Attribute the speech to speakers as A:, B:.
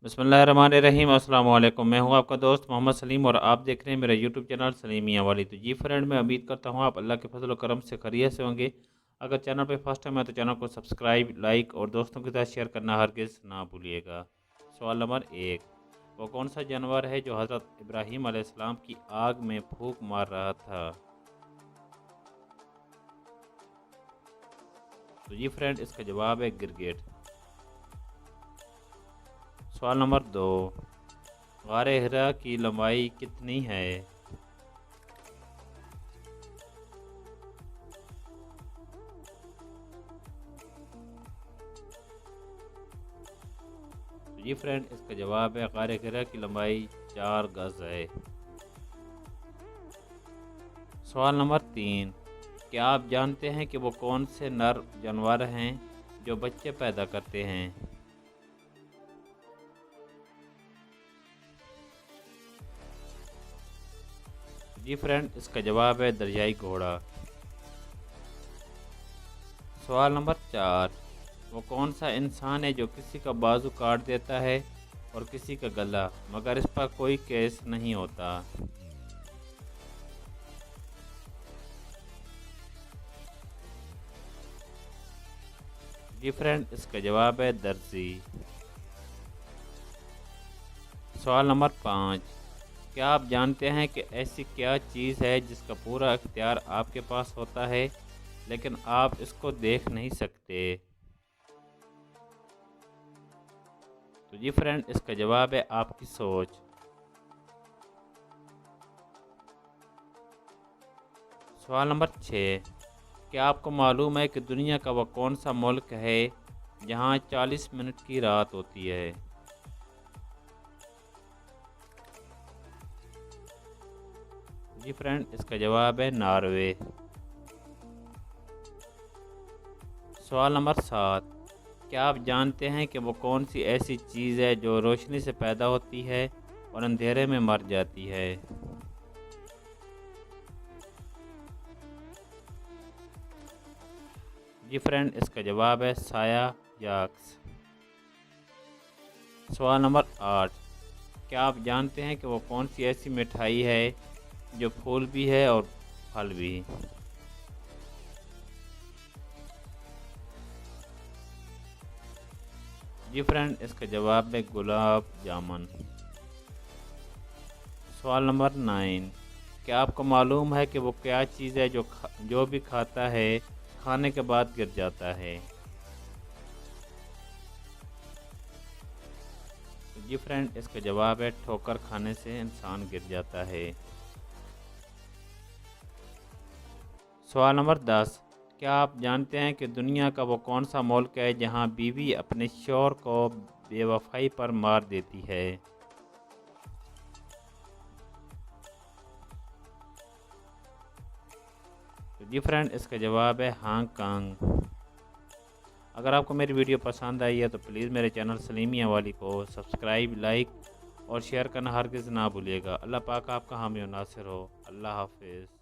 A: बिस्मिल्लाहिर्रहमानिर्रहीम। अस्सलाम वालेकुम। मैं हूं आपका दोस्त मोहम्मद सलीम और आप देख रहे हैं मेरा यूट्यूब चैनल सलीम मियां वाली। तो जी फ्रेंड, मैं उम्मीद करता हूं आप अल्लाह के फजल और करम से खैरियत से होंगे। अगर चैनल पे फर्स्ट टाइम है तो चैनल को सब्सक्राइब, लाइक और दोस्तों के साथ शेयर करना हरगिज़ ना भूलिएगा। सवाल नंबर 1, वो कौन सा जानवर है जो हज़रत इब्राहीम अलैहिस्सलाम की आग में फूंक मार रहा था? तो जी फ्रेंड, इसका जवाब है गिरगिट। सवाल नंबर 2, गारे हिरा की लंबाई कितनी है? तो जी फ्रेंड, इसका जवाब है गारे हिरा की लंबाई 4 गज है। सवाल नंबर 3, क्या आप जानते हैं कि वो कौन से नर जानवर हैं जो बच्चे पैदा करते हैं? जी फ्रेंड, इसका जवाब है दरियाई घोड़ा। सवाल नंबर 4, वो कौन सा इंसान है जो किसी का बाजू काट देता है और किसी का गला, मगर इस पर कोई केस नहीं होता? जी फ्रेंड, इसका जवाब है दर्जी। सवाल नंबर 5, क्या आप जानते हैं कि ऐसी क्या चीज़ है जिसका पूरा इख्तियार आपके पास होता है लेकिन आप इसको देख नहीं सकते? तो जी फ्रेंड, इसका जवाब है आपकी सोच। सवाल नंबर 6, क्या आपको मालूम है कि दुनिया का वह कौन सा मुल्क है जहाँ 40 मिनट की रात होती है? जी फ्रेंड, इसका जवाब है नॉर्वे। सवाल नंबर 7, क्या आप जानते हैं कि वो कौन सी ऐसी चीज़ है जो रोशनी से पैदा होती है और अंधेरे में मर जाती है? जी फ्रेंड, इसका जवाब है साया या अक्स। सवाल नंबर 8, क्या आप जानते हैं कि वो कौन सी ऐसी मिठाई है जो फूल भी है और फल भी? जी फ्रेंड, इसका जवाब है गुलाब जामुन। सवाल नंबर 9, क्या आपको मालूम है कि वो क्या चीज़ है जो भी खाता है खाने के बाद गिर जाता है? तो जी फ्रेंड, इसका जवाब है ठोकर खाने से इंसान गिर जाता है। सवाल नंबर 10, क्या आप जानते हैं कि दुनिया का वो कौन सा मुल्क है जहां बीवी अपने शौहर को बेवफाई पर मार देती है? तो जी फ्रेंड, इसका जवाब है हांगकांग। अगर आपको मेरी वीडियो पसंद आई है तो प्लीज़ मेरे चैनल सलीमिया वाली को सब्सक्राइब, लाइक और शेयर करना हरगिज़ ना भूलिएगा। अल्लाह पाक आपका हामी और नासिर हो। अल्लाह हाफिज़।